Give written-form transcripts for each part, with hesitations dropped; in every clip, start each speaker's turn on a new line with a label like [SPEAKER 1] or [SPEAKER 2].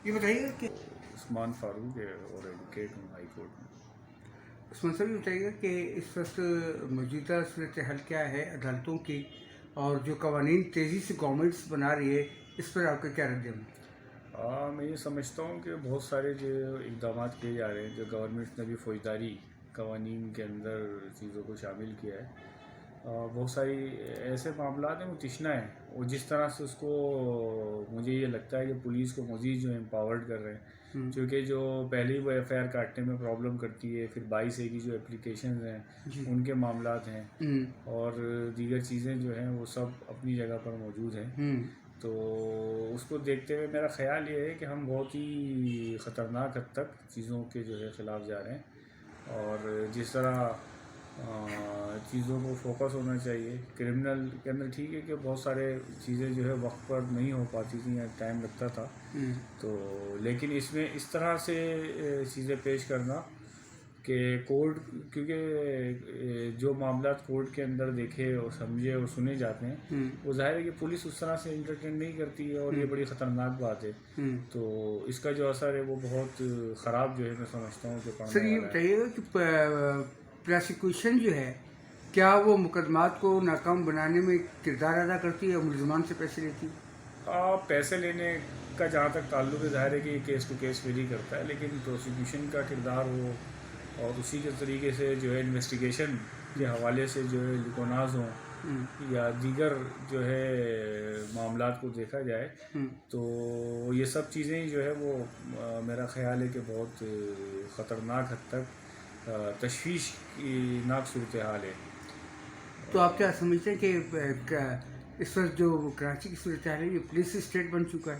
[SPEAKER 1] یہ بتائیے کہ
[SPEAKER 2] عثمان فاروق ہے اور ایڈوکیٹ ہوں ہائی کورٹ میں۔
[SPEAKER 1] عثمان صاحب یہ بتائیے کہ اس وقت موجودہ صورتحال کیا ہے عدالتوں کی، اور جو قوانین تیزی سے گورنمنٹس بنا رہی ہے اس پر آپ کا کیا رد عمل؟
[SPEAKER 2] میں یہ سمجھتا ہوں کہ بہت سارے جو اقدامات کیے جا رہے ہیں، جو گورنمنٹ نے بھی فوجداری قوانین کے اندر چیزوں کو شامل کیا ہے، بہت ساری ایسے معاملات ہیں وہ تشنہ ہیں، اور جس طرح سے اس کو مجھے یہ لگتا ہے کہ پولیس کو مزید جو امپاورڈ کر رہے ہیں، کیونکہ جو پہلے ہی وہ ایف آئی آر کاٹنے میں پرابلم کرتی ہے، پھر 22A کی جو اپلیکیشنز ہیں ان کے معاملات ہیں، اور دیگر چیزیں جو ہیں وہ سب اپنی جگہ پر موجود ہیں۔ تو اس کو دیکھتے ہوئے میرا خیال یہ ہے کہ ہم بہت ہی خطرناک حد تک چیزوں کے جو ہے خلاف جا رہے ہیں، اور جس طرح چیزوں کو فوکس ہونا چاہیے کرمنل کے اندر، ٹھیک ہے کہ بہت سارے چیزیں جو ہے وقت پر نہیں ہو پاتی تھیں یا ٹائم لگتا تھا، تو لیکن اس میں اس طرح سے چیزیں پیش کرنا کہ کورٹ، کیونکہ جو معاملات کورٹ کے اندر دیکھے اور سمجھے اور سنے جاتے ہیں، وہ ظاہر ہے کہ پولیس اس طرح سے انٹرٹین نہیں کرتی ہے، اور یہ بڑی خطرناک بات ہے۔ تو اس کا جو اثر ہے وہ بہت خراب جو ہے میں سمجھتا ہوں کہ پڑنے
[SPEAKER 1] سر یہ
[SPEAKER 2] والا ہے۔
[SPEAKER 1] بتائیے گا کہ پروسیکیوشن جو ہے کیا وہ مقدمات کو ناکام بنانے میں کردار ادا کرتی ہے اور ملزمان سے پیسے لیتی ہے؟
[SPEAKER 2] پیسے لینے کا جہاں تک تعلق ہے، ظاہر ہے کہ یہ کیس ٹو کیس ویری کرتا ہے، لیکن پروسیکیوشن کا کردار ہو اور اسی کے طریقے سے جو ہے انویسٹیگیشن کے حوالے سے جو ہے لکوناز ہوں یا دیگر جو ہے معاملات کو دیکھا جائے، تو یہ سب چیزیں جو ہے وہ میرا خیال ہے کہ بہت خطرناک حد تک تشویش کی ناک صورتحال ہے۔
[SPEAKER 1] تو آپ کیا سمجھتے ہیں کہ اس وقت جو کراچی کی صورتحال ہے یہ پولیس اسٹیٹ بن چکا ہے؟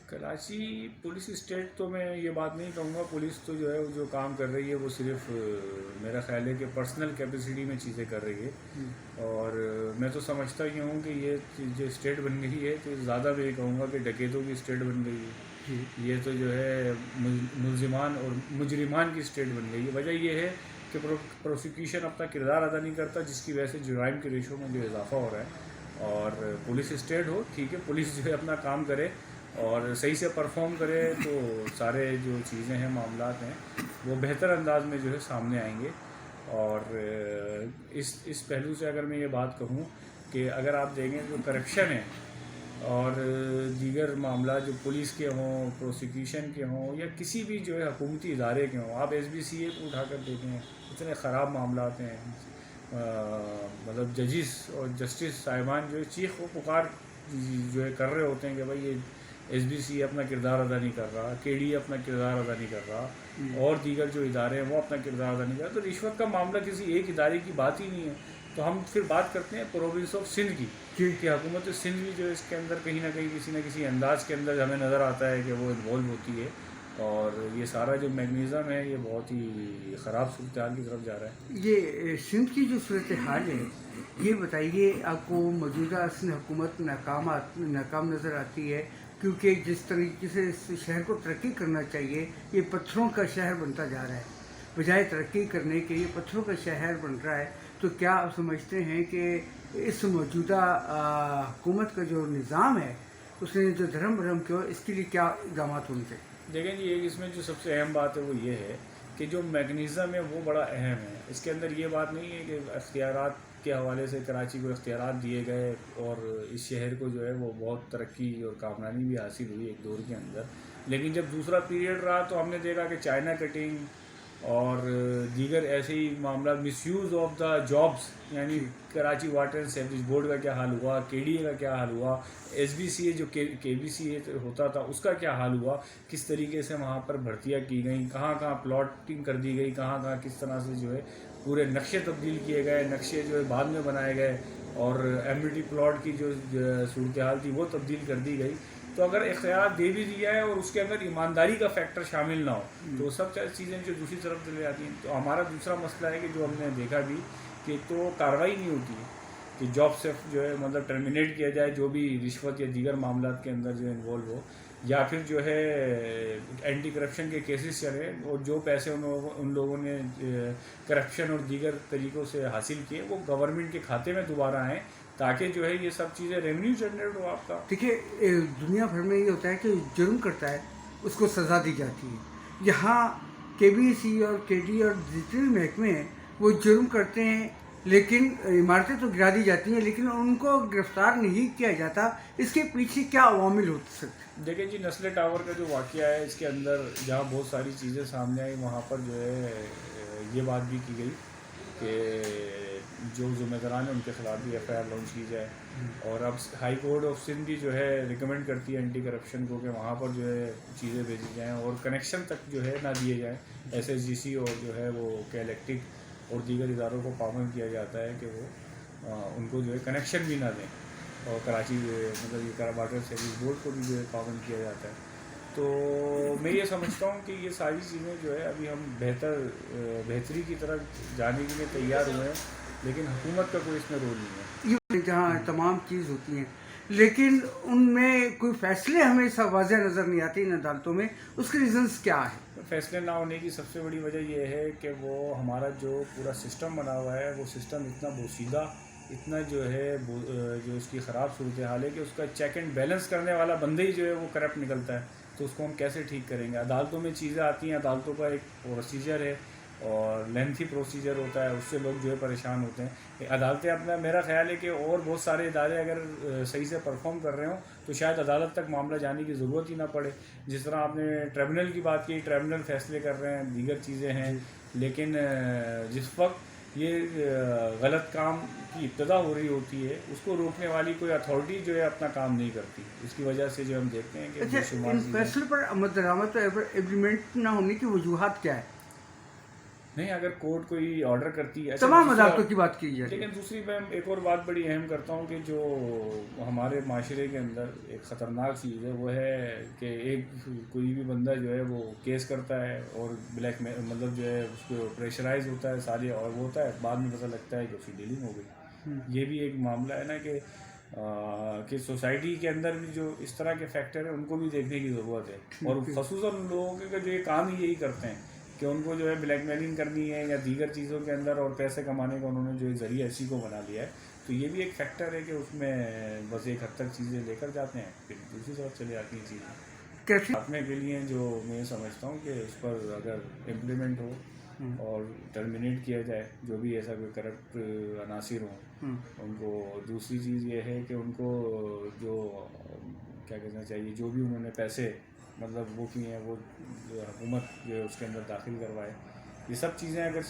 [SPEAKER 2] کراچی پولیس اسٹیٹ تو میں یہ بات نہیں کہوں گا، پولیس تو جو ہے جو کام کر رہی ہے وہ صرف میرا خیال ہے کہ پرسنل کیپیسٹی میں چیزیں کر رہی ہے، اور میں تو سمجھتا ہی ہوں کہ یہ جو اسٹیٹ بن گئی ہے تو زیادہ میں یہ کہوں گا کہ ڈکیتوں کی اسٹیٹ بن گئی ہے، یہ تو جو ہے ملزمان اور مجرمان کی اسٹیٹ بن گئی ہے۔ وجہ یہ ہے کہ پروسیکیوشن اپنا کردار ادا نہیں کرتا، جس کی وجہ سے جرائم کے ریشو میں جو اضافہ ہو رہا ہے، اور پولیس اسٹیٹ ہو، ٹھیک ہے، پولیس جو ہے اپنا کام کرے اور صحیح سے پرفارم کرے، تو سارے جو چیزیں ہیں معاملات ہیں وہ بہتر انداز میں جو ہے سامنے آئیں گے۔ اور اس پہلو سے اگر میں یہ بات کہوں کہ اگر آپ دیکھیں جو کرپشن ہے اور دیگر معاملات جو پولیس کے ہوں، پروسیکیوشن کے ہوں، یا کسی بھی جو ہے حکومتی ادارے کے ہوں، آپ SBCA کو اٹھا کر دیکھیں، اتنے خراب معاملات ہیں، مطلب ججز اور جسٹس صاحبان جو ہے چیخ و پکار جو ہے کر رہے ہوتے ہیں کہ بھائی یہ SBCA اپنا کردار ادا نہیں کر رہا، KDA اپنا کردار ادا نہیں کر رہا، اور دیگر جو ادارے ہیں وہ اپنا کردار ادا نہیں کر رہا۔ تو رشوت کا معاملہ کسی ایک ادارے کی بات ہی نہیں ہے، تو ہم پھر بات کرتے ہیں پروونس آف سندھ کی، کہ حکومت سندھ بھی جو اس کے اندر کہیں نہ کسی انداز کے اندر ہمیں نظر آتا ہے کہ وہ انوالو ہوتی ہے، اور یہ سارا جو میکنزم ہے یہ بہت ہی خراب صورتحال کی طرف جا رہا ہے۔
[SPEAKER 1] یہ سندھ کی جو صورتحال ہے یہ بتائیے، آپ کو موجودہ سندھ حکومت ناکام نظر آتی ہے؟ کیونکہ جس طریقے سے اس شہر کو ترقی کرنا چاہیے یہ پتھروں کا شہر بنتا جا رہا ہے، بجائے ترقی کرنے کے یہ پتھروں کا شہر بن رہا ہے۔ تو کیا آپ سمجھتے ہیں کہ اس موجودہ حکومت کا جو نظام ہے اس نے جو دھرم بھرم کیا اس کے لیے کیا اقدامات ہونے چاہیے؟
[SPEAKER 2] دیکھیں جی، اس میں جو سب سے اہم بات ہے وہ یہ ہے کہ جو میکنزم ہے وہ بڑا اہم ہے۔ اس کے اندر یہ بات نہیں ہے کہ اختیارات کے حوالے سے کراچی کو اختیارات دیے گئے اور اس شہر کو جو ہے وہ بہت ترقی اور کامرانی بھی حاصل ہوئی ایک دور کے اندر، لیکن جب دوسرا پیریڈ رہا تو ہم نے دیکھا کہ چائنا کٹنگ اور دیگر ایسے ہی معاملات، مس یوز آف دا جابس، یعنی Karachi water and sewerage board کا کیا حال ہوا، KDA کا کیا حال ہوا، SBCA جو KBCA ہوتا تھا اس کا کیا حال ہوا، کس طریقے سے وہاں پر بھرتیاں کی گئیں، کہاں کہاں پلاٹنگ کر دی گئی، کہاں کس طرح سے جو ہے پورے نقشے تبدیل کیے گئے، نقشے جو ہے بعد میں بنائے گئے، اور ایمنیٹی پلاٹ کی جو صورتحال تھی وہ تبدیل کر دی گئی۔ تو اگر اختیار دے بھی دیا ہے اور اس کے اندر ایمانداری کا فیکٹر شامل نہ ہو تو سب چیزیں جو دوسری طرف چلے جاتی ہیں۔ تو ہمارا دوسرا مسئلہ ہے کہ جو ہم نے دیکھا بھی کہ تو کارروائی نہیں ہوتی ہے کہ جاب سے جو ہے مطلب ٹرمینیٹ کیا جائے جو بھی رشوت یا دیگر معاملات کے اندر جو انوالو ہو، یا پھر جو ہے اینٹی کرپشن کے کیسز چلے اور جو پیسے ان لوگوں نے کرپشن اور دیگر طریقوں سے حاصل کیے وہ گورنمنٹ کے کھاتے میں دوبارہ آئیں، تاکہ جو ہے یہ سب چیزیں ریونیو جنریٹ ہو آپ کا.
[SPEAKER 1] دیکھیے دنیا بھر میں یہ ہوتا ہے کہ جرم کرتا ہے اس کو سزا دی جاتی ہے. یہاں کے بی سی اور کے ڈی اور جتنے بھی محکمے ہیں وہ جرم کرتے ہیں لیکن عمارتیں تو گرا دی جاتی ہیں لیکن ان کو گرفتار نہیں کیا جاتا. اس کے پیچھے کیا عوامل ہو سکتے ہیں؟
[SPEAKER 2] دیکھیں جی نسل ٹاور کا جو واقعہ ہے اس کے اندر جہاں بہت ساری چیزیں سامنے آئی وہاں پر جو ہے یہ بات بھی کی گئی کہ جو ذمہ داران ہیں ان کے خلاف بھی ایف آئی آر لانچ کی جائے. اور اب ہائی کورٹ آف سندھ بھی جو ہے ریکمینڈ کرتی ہے اینٹی کرپشن کو کہ وہاں پر جو ہے چیزیں بھیجی جائیں اور کنیکشن تک جو ہے نہ دیے جائیں. ایس ایس جی سی اور جو ہے وہ کہ الیکٹرک اور دیگر اداروں کو پابند کیا جاتا ہے کہ وہ ان کو جو ہے کنیکشن بھی نہ دیں. اور کراچی مطلب یہ واٹر سروس بورڈ کو بھی جو ہے پابند کیا جاتا ہے. تو میں یہ سمجھتا ہوں کہ یہ ساری چیزیں جو ہے ابھی ہم بہتری کی طرف جانے کے لیے تیار ہوئے ہیں لیکن حکومت کا کوئی اس میں رول نہیں ہے.
[SPEAKER 1] یہ جہاں تمام چیز ہوتی ہیں لیکن ان میں کوئی فیصلے ہمیں سب واضح نظر نہیں آتے ان عدالتوں میں. اس کے ریزنس کیا ہے؟
[SPEAKER 2] فیصلے نہ ہونے کی سب سے بڑی وجہ یہ ہے کہ وہ ہمارا جو پورا سسٹم بنا ہوا ہے وہ سسٹم اتنا بوسیدہ اتنا جو ہے جو اس کی خراب صورتحال ہے کہ اس کا چیک اینڈ بیلنس کرنے والا بندہ ہی جو ہے وہ کرپٹ نکلتا ہے. تو اس کو ہم کیسے ٹھیک کریں گے؟ عدالتوں میں چیزیں آتی ہیں, عدالتوں کا ایک پروسیجر ہے اور لینتھی پروسیجر ہوتا ہے, اس سے لوگ جو ہے پریشان ہوتے ہیں. عدالتیں اپنا میرا خیال ہے کہ اور بہت سارے ادارے اگر صحیح سے پرفارم کر رہے ہوں تو شاید عدالت تک معاملہ جانے کی ضرورت ہی نہ پڑے. جس طرح آپ نے ٹریبونل کی بات کی, ٹریبونل فیصلے کر رہے ہیں, دیگر چیزیں ہیں, لیکن جس وقت یہ غلط کام کی ابتدا ہو رہی ہوتی ہے اس کو روکنے والی کوئی اتھارٹی جو ہے اپنا کام نہیں کرتی. اس کی وجہ سے جو ہم دیکھتے ہیں کہ بے شمار
[SPEAKER 1] ان فیصلے پر عمل درآمد ایگریمنٹ نہ ہونے کی وجوہات کیا ہے؟
[SPEAKER 2] نہیں, اگر کورٹ کوئی آرڈر کرتی ہے
[SPEAKER 1] تمام عدالتوں کی بات کی جائے.
[SPEAKER 2] لیکن دوسری میں ایک اور بات بڑی اہم کرتا ہوں کہ جو ہمارے معاشرے کے اندر ایک خطرناک چیز ہے وہ ہے کہ ایک کوئی بھی بندہ جو ہے وہ کیس کرتا ہے اور بلیک میں مطلب جو ہے اس کو پریشرائز ہوتا ہے سارے اور وہ ہوتا ہے, بعد میں پتہ لگتا ہے کہ اس کی ڈیلنگ ہو گئی. یہ بھی ایک معاملہ ہے نا کہ سوسائٹی کے اندر بھی جو اس طرح کے فیکٹر ہیں ان کو بھی دیکھنے کی ضرورت ہے. اور خصوصاً ان لوگوں کے جو یہ کام ہی یہی کرتے ہیں کہ ان کو جو ہے بلیک میلنگ کرنی ہے یا دیگر چیزوں کے اندر اور پیسے کمانے کا انہوں نے جو ذریعہ اسی کو بنا لیا ہے. تو یہ بھی ایک فیکٹر ہے کہ اس میں بس ایک حد تک چیزیں لے کر جاتے ہیں پھر دوسری طرف چلے جاتی ہیں چیزیں. خاتمے کے لیے جو میں سمجھتا ہوں کہ اس پر اگر امپلیمنٹ ہو اور ٹرمینیٹ کیا جائے جو بھی ایسا کوئی کرپٹ عناصر ہوں ان کو. دوسری چیز یہ ہے کہ ان کو جو کیا کہنا چاہیے جو بھی انہوں نے پیسے مطلب وہ کی ہیں وہ حکومت جو ہے اس کے اندر داخل کروائے. یہ سب چیزیں اگر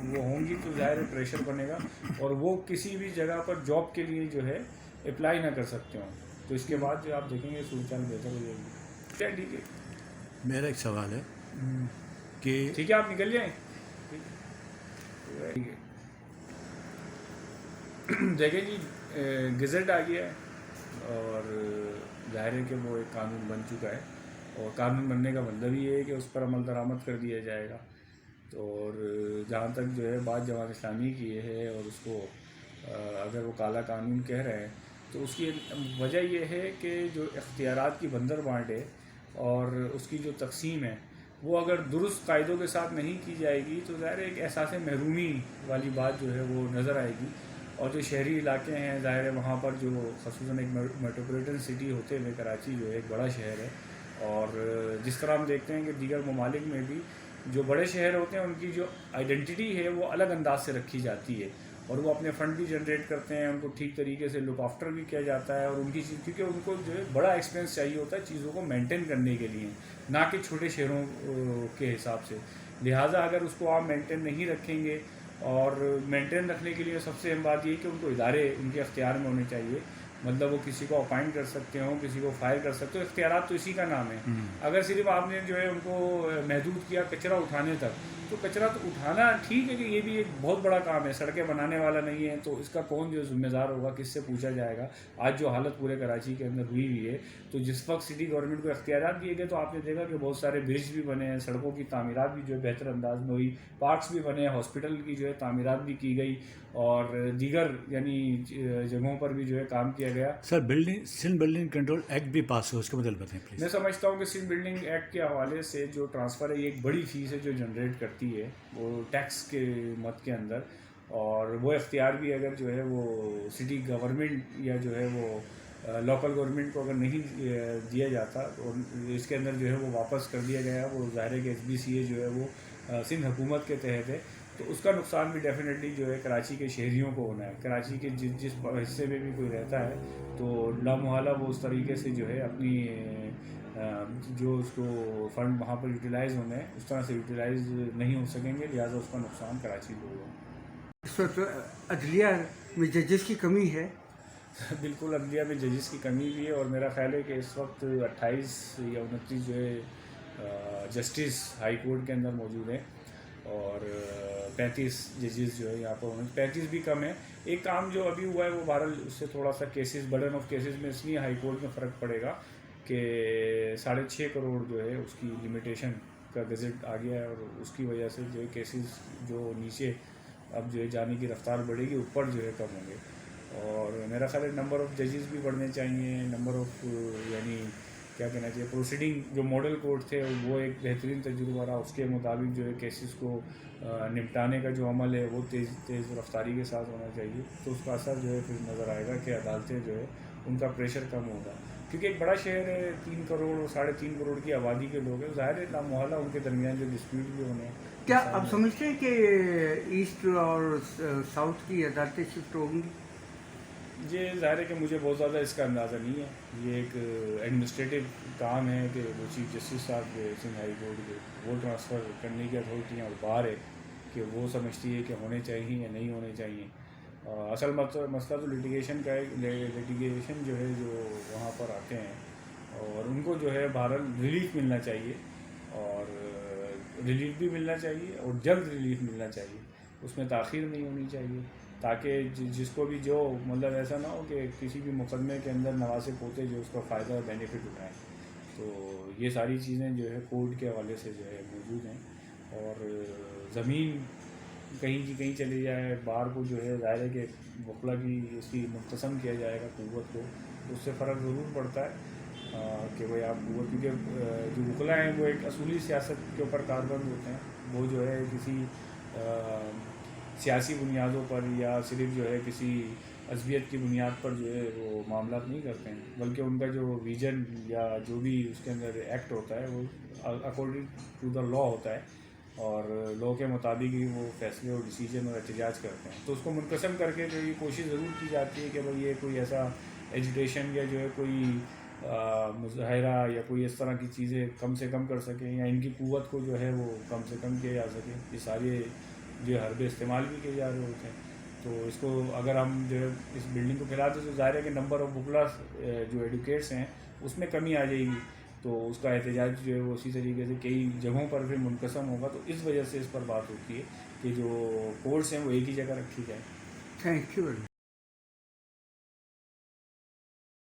[SPEAKER 2] وہ ہوں گی تو ظاہر پریشر بنے گا اور وہ کسی بھی جگہ پر جاب کے لیے جو ہے اپلائی نہ کر سکتے ہوں. تو اس کے بعد جو آپ دیکھیں گے صورتحال بہتر ہو جائے گی. کیا ٹھیک ہے,
[SPEAKER 3] میرا ایک سوال ہے کہ
[SPEAKER 2] ٹھیک ہے آپ نکل جائیں. دیکھیں جی گزٹ آ گیا ہے اور ظاہر ہے کہ وہ ایک قانون بن چکا ہے اور قانون بننے کا مطلب یہ ہے کہ اس پر عمل درآمد کر دیا جائے گا. اور جہاں تک جو ہے بات جماعت اسلامی کی ہے اور اس کو اگر وہ کالا قانون کہہ رہے ہیں تو اس کی وجہ یہ ہے کہ جو اختیارات کی بندر بانٹ ہے اور اس کی جو تقسیم ہے وہ اگر درست قاعدوں کے ساتھ نہیں کی جائے گی تو ظاہر ایک احساس محرومی والی بات جو ہے وہ نظر آئے گی. اور جو شہری علاقے ہیں ظاہر ہے وہاں پر جو خصوصاً ایک میٹروپولیٹن سٹی ہوتے ہوئے کراچی جو ہے ایک بڑا شہر ہے اور جس طرح ہم دیکھتے ہیں کہ دیگر ممالک میں بھی جو بڑے شہر ہوتے ہیں ان کی جو آئیڈینٹی ہے وہ الگ انداز سے رکھی جاتی ہے اور وہ اپنے فنڈ بھی جنریٹ کرتے ہیں, ان کو ٹھیک طریقے سے لک آفٹر بھی کیا جاتا ہے اور ان کی چیز کیونکہ ان کو جو ہے بڑا ایکسپینس چاہیے ہوتا ہے چیزوں کو مینٹین کرنے کے لیے نہ کہ چھوٹے شہروں کے حساب سے. لہٰذا اگر اس کو آپ مینٹین نہیں رکھیں گے اور مینٹین رکھنے کے لیے سب سے اہم بات یہ کہ ان کو ادارے ان کے اختیار میں ہونے چاہیے. مطلب وہ کسی کو اپائنٹ کر سکتے ہوں, کسی کو فائر کر سکتے ہو, اختیارات تو اسی کا نام ہے. اگر صرف آپ نے جو ہے ان کو محدود کیا کچرا اٹھانے تک تو کچرا تو اٹھانا ٹھیک ہے کہ یہ بھی ایک بہت بڑا کام ہے, سڑکیں بنانے والا نہیں ہے تو اس کا کون جو ذمہ دار ہوگا, کس سے پوچھا جائے گا. آج جو حالت پورے کراچی کے اندر ہوئی ہے تو جس وقت سٹی گورنمنٹ کو اختیارات دیے گئے تو آپ نے دیکھا کہ بہت سارے برج بھی بنے ہیں, سڑکوں کی تعمیرات بھی جو ہے بہتر انداز میں ہوئی, پارکس بھی بنے, ہاسپٹل کی جو ہے تعمیرات بھی کی گئی اور دیگر یعنی جگہوں پر بھی جو ہے کام کیا گیا.
[SPEAKER 3] سر سندھ بلڈنگ کنٹرول ایکٹ بھی پاس ہو, اس کے متعلق بتائیں پلیز.
[SPEAKER 2] میں سمجھتا ہوں کہ سندھ بلڈنگ ایکٹ کے حوالے سے جو ٹرانسفر ہے یہ ایک بڑی فیس ہے جو جنریٹ کرتی ہے وہ ٹیکس کے مد کے اندر اور وہ اختیار بھی اگر جو ہے وہ سٹی گورنمنٹ یا جو ہے وہ لوکل گورنمنٹ کو اگر نہیں دیا جاتا اور اس کے اندر جو ہے وہ واپس کر دیا گیا، وہ ظاہر ہے کہ ایس بی سی اے جو ہے وہ سندھ حکومت کے تحت ہے، تو اس کا نقصان بھی ڈیفینیٹلی جو ہے کراچی کے شہریوں کو ہونا ہے. کراچی کے جس حصے میں بھی کوئی رہتا ہے تو لامحالہ وہ اس طریقے سے جو ہے اپنی جو اس کو فنڈ وہاں پر یوٹیلائز ہونے ہیں اس طرح سے یوٹیلائز نہیں ہو سکیں گے، لہٰذا اس کا نقصان کراچی کو ہوگا.
[SPEAKER 1] اس وقت عدلیہ میں ججز کی کمی ہے.
[SPEAKER 2] بالکل عدلیہ میں ججز کی کمی بھی ہے، اور میرا خیال ہے کہ اس وقت 28 یا 29 جو ہے جسٹس ہائی کورٹ کے اندر موجود ہیں، اور 35 ججز جو ہے یہاں پر 35 بھی کم ہے. ایک کام جو ابھی ہوا ہے وہ بہرحال اس سے تھوڑا سا کیسز برڈن آف کیسز میں اس لیے ہائی کورٹ میں فرق پڑے گا کہ 6.5 کروڑ جو ہے اس کی لمیٹیشن کا گزٹ آ گیا ہے، اور اس کی وجہ سے جو ہے کیسز جو نیچے اب جو ہے جانے کی رفتار بڑھے گی، اوپر جو ہے کم ہوں گے. اور میرا خیال ہے نمبر آف ججز بھی بڑھنے چاہیے، نمبر آف یعنی کیا کہنا چاہیے پروسیڈنگ جو ماڈل کورٹ تھے وہ ایک بہترین تجربہ رہا، اس کے مطابق جو ہے کیسز کو نمٹانے کا جو عمل ہے وہ تیز رفتاری کے ساتھ ہونا چاہیے. تو اس کا اثر جو ہے پھر نظر آئے گا کہ عدالتیں جو ہے ان کا پریشر کم ہوگا، کیونکہ ایک بڑا شہر ہے، 3 کروڑ اور 3.5 کروڑ کی آبادی کے لوگ ہیں، ظاہر ہے لامحالہ ان کے درمیان جو ڈسپیوٹ بھی ہونے ہیں.
[SPEAKER 1] کیا آپ سمجھتے ہیں کہ ایسٹ اور ساؤتھ کی عدالتیں شفٹ ہوں گی؟
[SPEAKER 2] یہ ظاہر ہے کہ مجھے بہت زیادہ اس کا اندازہ نہیں ہے. یہ ایک ایڈمنسٹریٹو کام ہے کہ وہ چیف جسٹس صاحب جو سندھ ہائی کورٹ کے وہ ٹرانسفر کرنے کی اتھارٹیاں اور بار ہے کہ وہ سمجھتی ہے کہ ہونے چاہیے یا نہیں ہونے چاہیے. اصل مسئلہ تو لٹیگیشن کا ہے. لٹیگیشن جو ہے جو وہاں پر آتے ہیں اور ان کو جو ہے بہرحال ریلیف ملنا چاہیے، اور ریلیف بھی ملنا چاہیے اور جلد ریلیف ملنا چاہیے، اس میں تاخیر نہیں ہونی چاہیے، تاکہ جس کو بھی جو مطلب ایسا نہ ہو کہ کسی بھی مقدمے کے اندر نواسب ہوتے جو اس کا فائدہ اور بینیفٹ اٹھائیں. تو یہ ساری چیزیں جو ہے کورٹ کے حوالے سے جو ہے موجود ہیں. اور زمین کہیں کی کہیں چلی جائے، بار کو جو ہے ظاہر ہے کہ وکلا کی اس کی منقسم کیا جائے گا قوت کو، اس سے فرق ضرور پڑتا ہے کہ بھائی آپ قوت، کیونکہ جو وکلا ہیں وہ ایک اصولی سیاست کے اوپر کاربند ہوتے ہیں، وہ جو ہے کسی سیاسی بنیادوں پر یا صرف جو ہے کسی عصبیت کی بنیاد پر جو ہے وہ معاملات نہیں کرتے ہیں، بلکہ ان کا جو ویژن یا جو بھی اس کے اندر ایکٹ ہوتا ہے وہ اکارڈنگ ٹو دا لا ہوتا ہے، اور لا کے مطابق ہی وہ فیصلے اور ڈیسیجن اور احتجاج کرتے ہیں. تو اس کو منقسم کر کے جو یہ کوشش ضرور کی جاتی ہے کہ بھائی یہ کوئی ایسا ایجوٹیشن یا جو ہے کوئی مظاہرہ یا کوئی اس طرح کی چیزیں کم سے کم کر سکیں، یا ان کی قوت کو جو ہے وہ کم سے کم کیا جا سکے. یہ سارے جو حربے استعمال بھی کیے جا رہے ہوتے ہیں. تو اس کو اگر ہم جو ہے اس بلڈنگ کو پھیلاتے تو ظاہر ہے کہ نمبر آف وکلاس جو ایڈوکیٹس ہیں اس میں کمی آ جائے گی، تو اس کا احتجاج جو ہے وہ اسی طریقے سے کئی جگہوں پر پھر منقسم ہوگا. تو اس وجہ سے اس پر بات ہوتی ہے کہ جو کورٹس ہیں وہ ایک ہی جگہ رکھی جائیں.
[SPEAKER 1] Thank you.